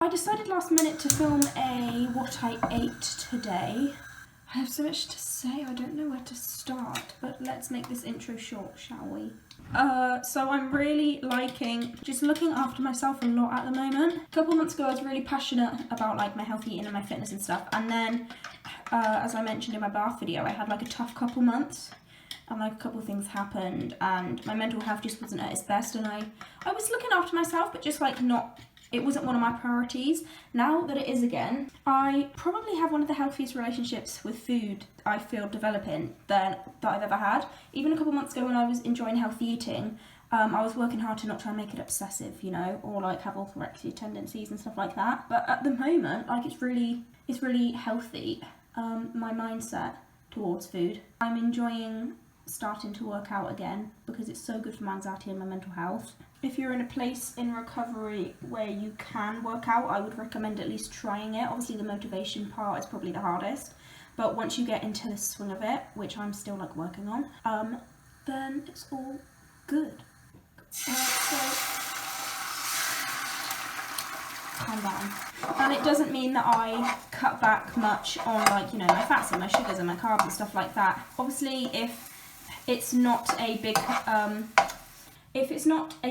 decided last minute to film a what I ate today. I have so much to say, I don't know where to start, but let's make this intro short, shall we? So I'm really liking just looking after myself a lot at the moment. A couple months ago I was really passionate about like my healthy eating and my fitness and stuff, and then as I mentioned in my bath video, I had like a tough couple months and like a couple of things happened and my mental health just wasn't at its best, and I was looking after myself but just like it wasn't one of my priorities. Now that it is again, I probably have one of the healthiest relationships with food I feel developing that I've ever had. Even a couple months ago when I was enjoying healthy eating, I was working hard to not try and make it obsessive, you know, or like have orthorexia tendencies and stuff like that. But at the moment, like it's really healthy, my mindset towards food. I'm enjoying starting to work out again because it's so good for my anxiety and my mental health. If you're in a place in recovery where you can work out, I would recommend at least trying it. Obviously the motivation part is probably the hardest, but once you get into the swing of it, which I'm still like working on, then it's all good. So calm down. And it doesn't mean that I cut back much on like, you know, my fats and my sugars and my carbs and stuff like that. Obviously if it's not a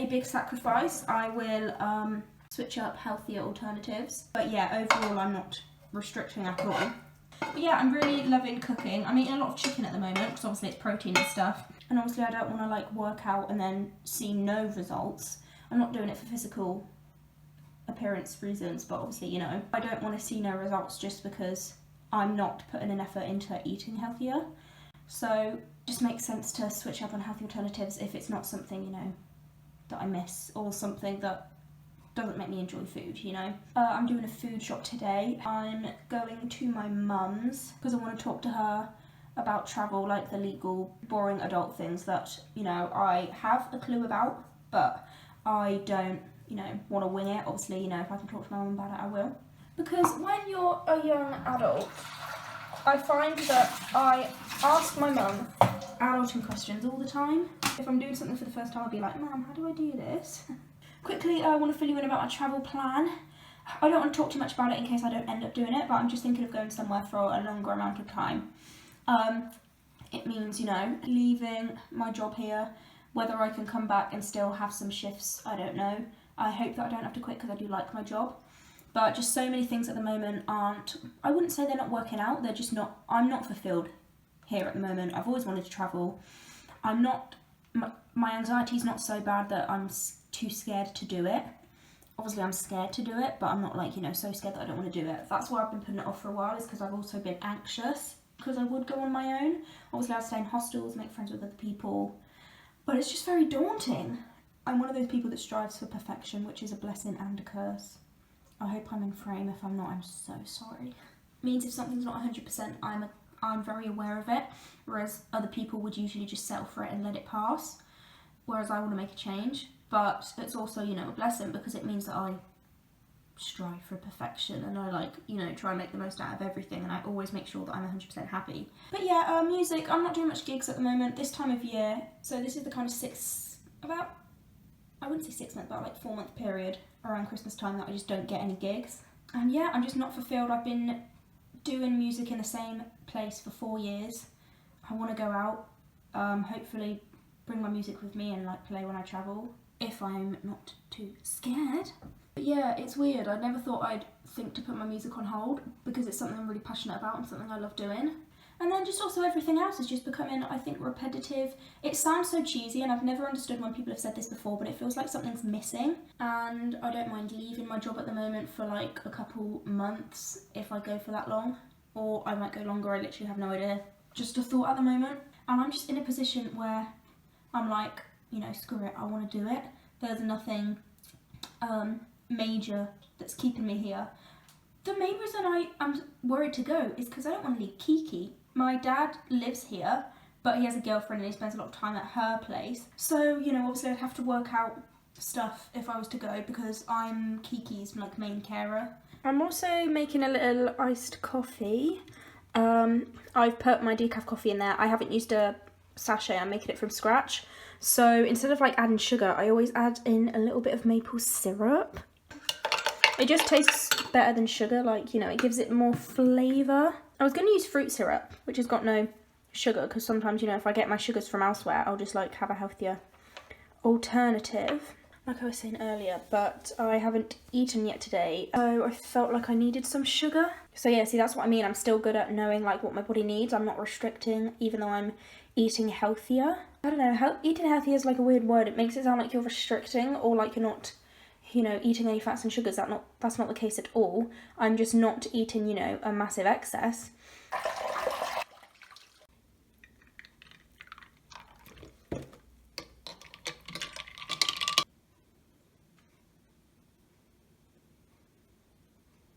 big sacrifice, I will switch up healthier alternatives. But yeah, overall I'm not restricting at all. But yeah, I'm really loving cooking. I'm eating a lot of chicken at the moment because obviously it's protein and stuff. And obviously I don't want to like work out and then see no results. I'm not doing it for physical appearance reasons, but obviously, you know, I don't want to see no results just because I'm not putting an effort into eating healthier. So it just makes sense to switch up on healthy alternatives if it's not something, you know, that I miss or something that doesn't make me enjoy food, you know. I'm doing a food shop today. I'm going to my mum's because I want to talk to her about travel, like the legal, boring adult things that, you know, I have a clue about, but I don't, you know, want to wing it. Obviously, you know, if I can talk to my mum about it, I will. Because when you're a young adult, I find that I ask my mum adulting questions all the time. If I'm doing something for the first time, I'll be like, Mum, how do I do this? Quickly, I want to fill you in about my travel plan. I don't want to talk too much about it in case I don't end up doing it, but I'm just thinking of going somewhere for a longer amount of time. It means, you know, leaving my job here. Whether I can come back and still have some shifts, I don't know. I hope that I don't have to quit because I do like my job. But just so many things at the moment aren't, I wouldn't say they're not working out, they're just not, I'm not fulfilled here at the moment. I've always wanted to travel. I'm not, my anxiety's not so bad that I'm too scared to do it. Obviously I'm scared to do it, but I'm not like, you know, so scared that I don't want to do it. That's why I've been putting it off for a while, is because I've also been anxious because I would go on my own. Obviously I'd stay in hostels, make friends with other people, but it's just very daunting. I'm one of those people that strives for perfection, which is a blessing and a curse. I hope I'm in frame. If I'm not, I'm so sorry. It means if something's not 100%, I'm very aware of it, whereas other people would usually just settle for it and let it pass, whereas I want to make a change. But it's also, you know, a blessing because it means that I strive for perfection and I like, you know, try and make the most out of everything, and I always make sure that I'm 100% happy. But yeah, music, I'm not doing much gigs at the moment this time of year, so this is the kind of I wouldn't say 6 months, but like 4 month period around Christmas time that I just don't get any gigs. And yeah, I'm just not fulfilled. I've been doing music in the same place for 4 years. I want to go out, hopefully bring my music with me and like play when I travel, if I'm not too scared. But yeah, it's weird. I never thought I'd think to put my music on hold because it's something I'm really passionate about and something I love doing. And then just also everything else is just becoming, I think, repetitive. It sounds so cheesy, and I've never understood when people have said this before, but it feels like something's missing. And I don't mind leaving my job at the moment for like a couple months if I go for that long. Or I might go longer, I literally have no idea. Just a thought at the moment. And I'm just in a position where I'm like, you know, screw it, I want to do it. There's nothing major that's keeping me here. The main reason I'm worried to go is because I don't want to leave KIKI. My dad lives here, but he has a girlfriend and he spends a lot of time at her place. So, you know, obviously I'd have to work out stuff if I was to go because I'm KIKI's like main carer. I'm also making a little iced coffee. I've put my decaf coffee in there. I haven't used a sachet, I'm making it from scratch. So instead of like adding sugar, I always add in a little bit of maple syrup. It just tastes better than sugar, like, you know, it gives it more flavour. I was going to use fruit syrup, which has got no sugar, because sometimes, you know, if I get my sugars from elsewhere, I'll just, like, have a healthier alternative. Like I was saying earlier, but I haven't eaten yet today, so I felt like I needed some sugar. So yeah, see, that's what I mean. I'm still good at knowing, like, what my body needs. I'm not restricting, even though I'm eating healthier. I don't know, eating healthier is like a weird word. It makes it sound like you're restricting, or like you're not, you know, eating any fats and sugars. That's not the case at all. I'm just not eating, you know, a massive excess.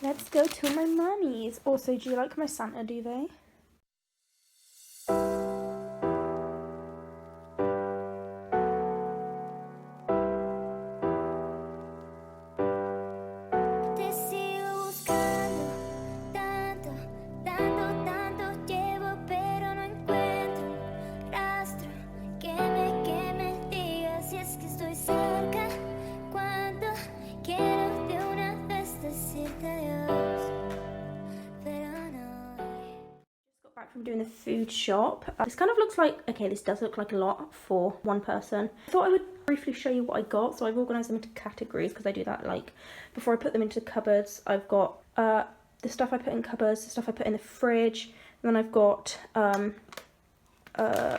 Let's go to my mummy's. Also, do you like my Santa duvet? Back from doing the food shop. This kind of looks like, okay, this does look like a lot for one person. I thought I would briefly show you what I got. So I've organised them into categories because I do that, like, before I put them into cupboards. I've got the stuff I put in cupboards, the stuff I put in the fridge, and then I've got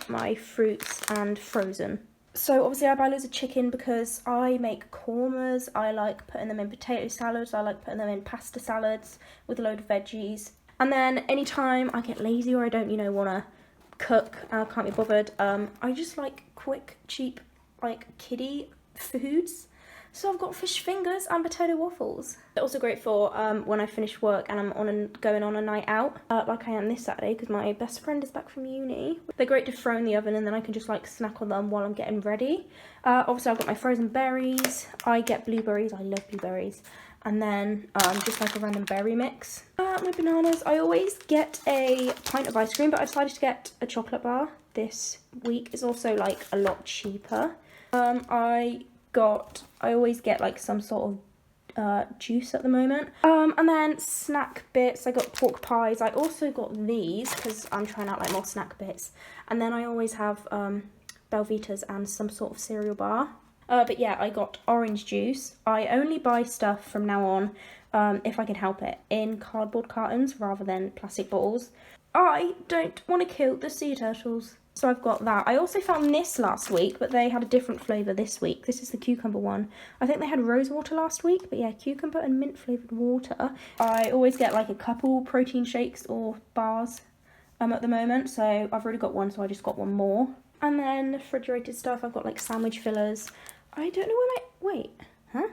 my fruits and frozen. So obviously I buy loads of chicken because I make kormas. I like putting them in potato salads. I like putting them in pasta salads with a load of veggies. And then anytime I get lazy or I don't, you know, want to cook and I can't be bothered, I just like quick, cheap, like kiddie foods. So I've got fish fingers and potato waffles. They're also great for when I finish work and I'm going on a night out, like I am this Saturday because my best friend is back from uni. They're great to throw in the oven and then I can just like snack on them while I'm getting ready. Obviously I've got my frozen berries. I get blueberries. I love blueberries. And then just like a random berry mix. My bananas. I always get a pint of ice cream, but I decided to get a chocolate bar this week. It's also like a lot cheaper. I always get like some sort of juice at the moment. And then snack bits. I got pork pies. I also got these because I'm trying out like more snack bits. And then I always have Belvitas and some sort of cereal bar. But yeah, I got orange juice. I only buy stuff from now on, if I can help it, in cardboard cartons rather than plastic bottles. I don't want to kill the sea turtles. So I've got that. I also found this last week, but they had a different flavour this week. This is the cucumber one. I think they had rose water last week, but yeah, cucumber and mint flavoured water. I always get like a couple protein shakes or bars at the moment, so I've already got one, so I just got one more. And then refrigerated stuff, I've got like sandwich fillers. I don't know where wait, huh?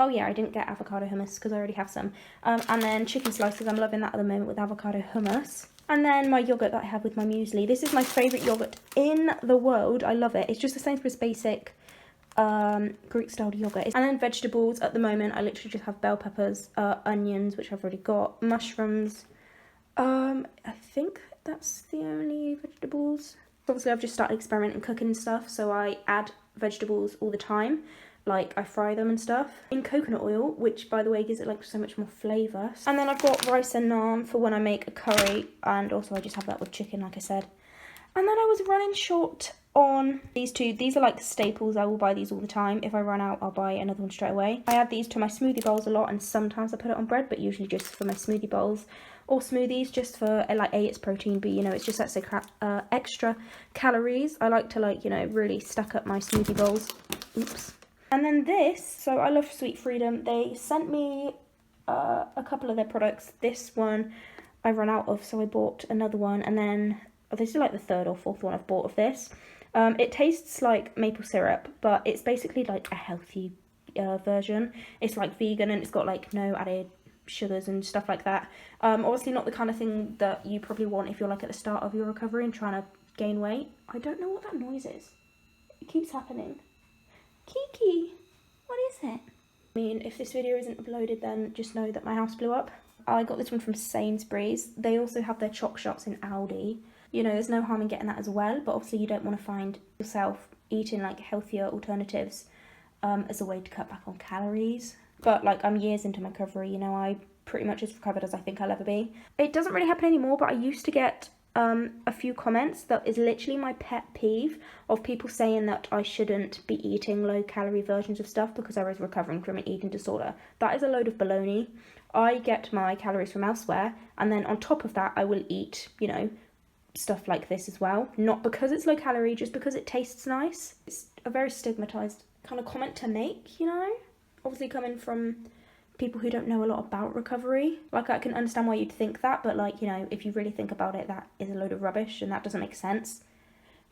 Oh yeah, I didn't get avocado hummus because I already have some. And then chicken slices, I'm loving that at the moment with avocado hummus. And then my yoghurt that I have with my muesli. This is my favourite yoghurt in the world. I love it. It's just the Sainsbury's basic Greek-style yoghurt. And then vegetables, at the moment, I literally just have bell peppers, onions, which I've already got, mushrooms. I think that's the only vegetables. Obviously, I've just started experimenting cooking and stuff, so I add vegetables all the time. Like, I fry them and stuff in coconut oil, which, by the way, gives it, like, so much more flavour. And then I've got rice and naan for when I make a curry, and also I just have that with chicken, like I said. And then I was running short on these two. These are, like, staples. I will buy these all the time. If I run out, I'll buy another one straight away. I add these to my smoothie bowls a lot, and sometimes I put it on bread, but usually just for my smoothie bowls. Or smoothies, just for, like, A, it's protein, B, you know, it's just extra calories. I like to, like, you know, really stack up my smoothie bowls. Oops. And then this, so I love Sweet Freedom. They sent me a couple of their products. This one I ran out of, so I bought another one. And then, this is like the third or fourth one I've bought of this. It tastes like maple syrup, but it's basically like a healthy version. It's like vegan and it's got like no added sugars and stuff like that. Obviously not the kind of thing that you probably want if you're like at the start of your recovery and trying to gain weight. I don't know what that noise is. It keeps happening. Kiki, what is it? I mean, if this video isn't uploaded, then just know that my house blew up. I got this one from Sainsbury's. They also have their choc shops in Aldi. You know, there's no harm in getting that as well, but obviously you don't want to find yourself eating like healthier alternatives as a way to cut back on calories. but like I'm years into my recovery, you know, I pretty much as recovered as I think I'll ever be. It doesn't really happen anymore, but I used to get a few comments that is literally my pet peeve of people saying that I shouldn't be eating low calorie versions of stuff because I was recovering from an eating disorder. That is a load of baloney. I get my calories from elsewhere, and then on top of that I will eat, you know, stuff like this as well. Not because it's low calorie, just because it tastes nice. It's a very stigmatized kind of comment to make, you know, obviously coming from people who don't know a lot about recovery. Like, I can understand why you'd think that, but like, you know, if you really think about it, that is a load of rubbish and that doesn't make sense.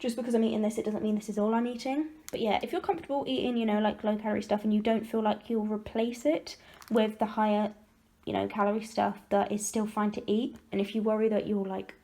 Just because I'm eating this, it doesn't mean this is all I'm eating. But yeah, if you're comfortable eating, you know, like low calorie stuff and you don't feel like you'll replace it with the higher, you know, calorie stuff, that is still fine to eat. And if you worry that you'll like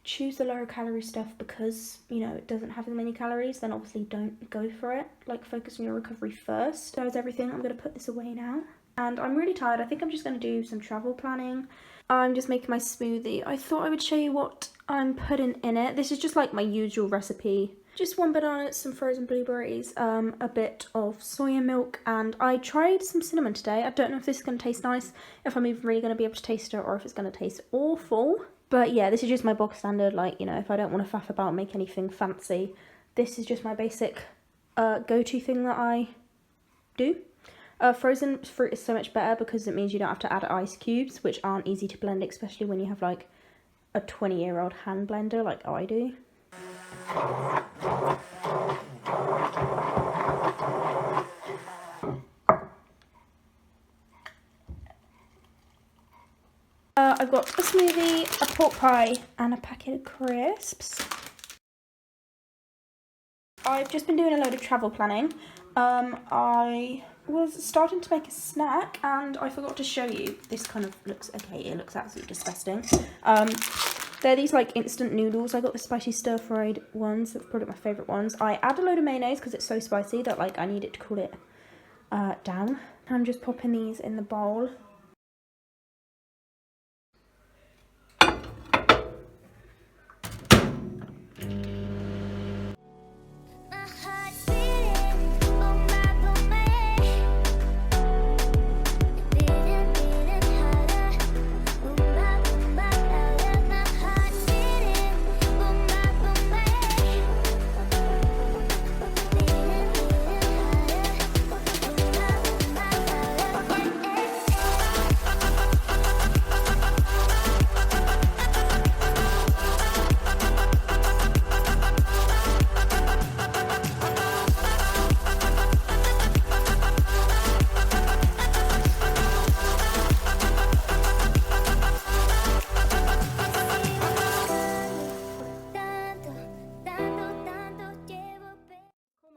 choose the lower calorie stuff because, you know, it doesn't have as many calories, then obviously don't go for it. Like, focus on your recovery first. That was everything. I'm going to put this away now. And I'm really tired. I think I'm just going to do some travel planning. I'm just making my smoothie. I thought I would show you what I'm putting in it. This is just like my usual recipe. Just 1 banana, some frozen blueberries, a bit of soya milk, and I tried some cinnamon today. I don't know if this is going to taste nice, if I'm even really going to be able to taste it, or if it's going to taste awful. But yeah, this is just my bog standard, like, you know, if I don't want to faff about and make anything fancy, this is just my basic go-to thing that I do. Frozen fruit is so much better because it means you don't have to add ice cubes, which aren't easy to blend, especially when you have like a 20-year-old hand blender like I do. I've got a smoothie, a pork pie, and a packet of crisps. I've just been doing a load of travel planning. I was starting to make a snack and I forgot to show you. This kind of looks okay. It looks absolutely disgusting. They're these like instant noodles. I got the spicy stir-fried ones. That's probably my favourite ones. I add a load of mayonnaise because it's so spicy that like I need it to cool it down. I'm just popping these in the bowl.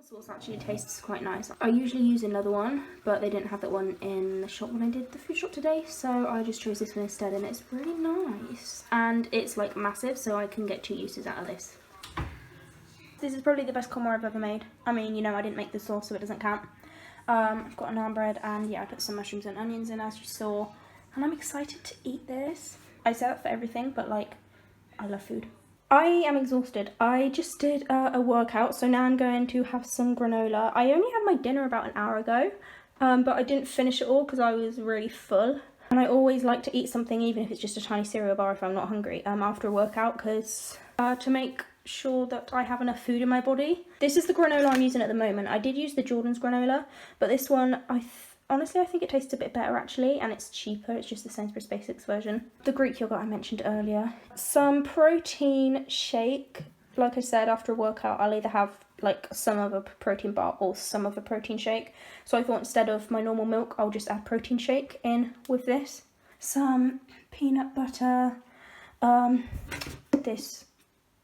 Sauce actually tastes quite nice. I usually use another one, but they didn't have that one in the shop when I did the food shop today, so I just chose this one instead, and it's really nice. And it's like massive, so I can get 2 uses out of this. This is probably the best korma I've ever made. I mean, you know, I didn't make the sauce, so it doesn't count. I've got a naan bread, and yeah, I put some mushrooms and onions in, as you saw, and I'm excited to eat this. I say that for everything, but like, I love food. I am exhausted. I just did a workout, so now I'm going to have some granola. I only had my dinner about an hour ago, but I didn't finish it all because I was really full. And I always like to eat something, even if it's just a tiny cereal bar if I'm not hungry, after a workout, because to make sure that I have enough food in my body. This is the granola I'm using at the moment. I did use the Jordan's granola, but this one, honestly, I think it tastes a bit better actually, and it's cheaper. It's just the Sainsbury's Basics version. The Greek yogurt I mentioned earlier. Some protein shake. Like I said, after a workout, I'll either have like some of a protein bar or some of a protein shake. So I thought instead of my normal milk, I'll just add protein shake in with this. Some peanut butter. This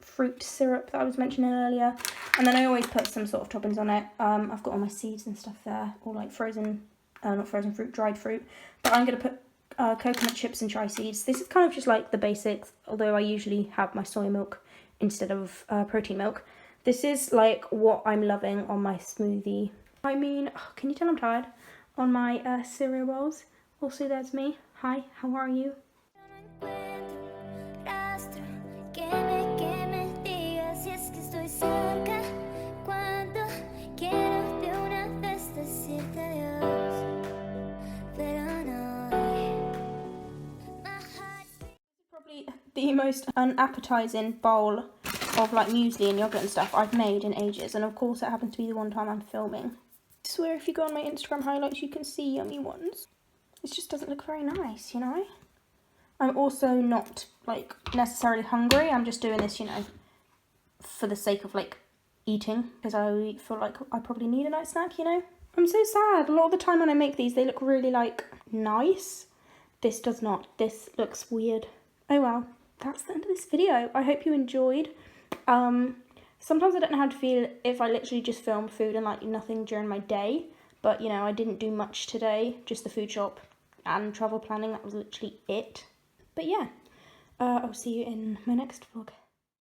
fruit syrup that I was mentioning earlier. And then I always put some sort of toppings on it. I've got all my seeds and stuff there, or like frozen, not frozen fruit, dried fruit. But I'm going to put coconut chips and chia seeds. This is kind of just like the basics, although I usually have my soy milk instead of protein milk. This is like what I'm loving on my smoothie. I mean, can you tell I'm tired? On my cereal bowls. Also, there's me. Hi, how are you? cerca cuando quiero de una vez decirte adiós. the most unappetizing bowl of like muesli and yogurt and stuff I've made in ages, and of course it happens to be the one time I'm filming. I swear if you go on my Instagram highlights you can see yummy ones. It just doesn't look very nice, you know? I'm also not like necessarily hungry, I'm just doing this, you know, for the sake of like eating, because I feel like I probably need a nice snack, you know? I'm so sad. A lot of the time when I make these, they look really like nice. This does not. This looks weird. Oh well, that's the end of this video. I hope you enjoyed. Sometimes I don't know how to feel if I literally just film food and like nothing during my day, but you know, I didn't do much today, just the food shop and travel planning. That was literally it. But yeah, I'll see you in my next vlog.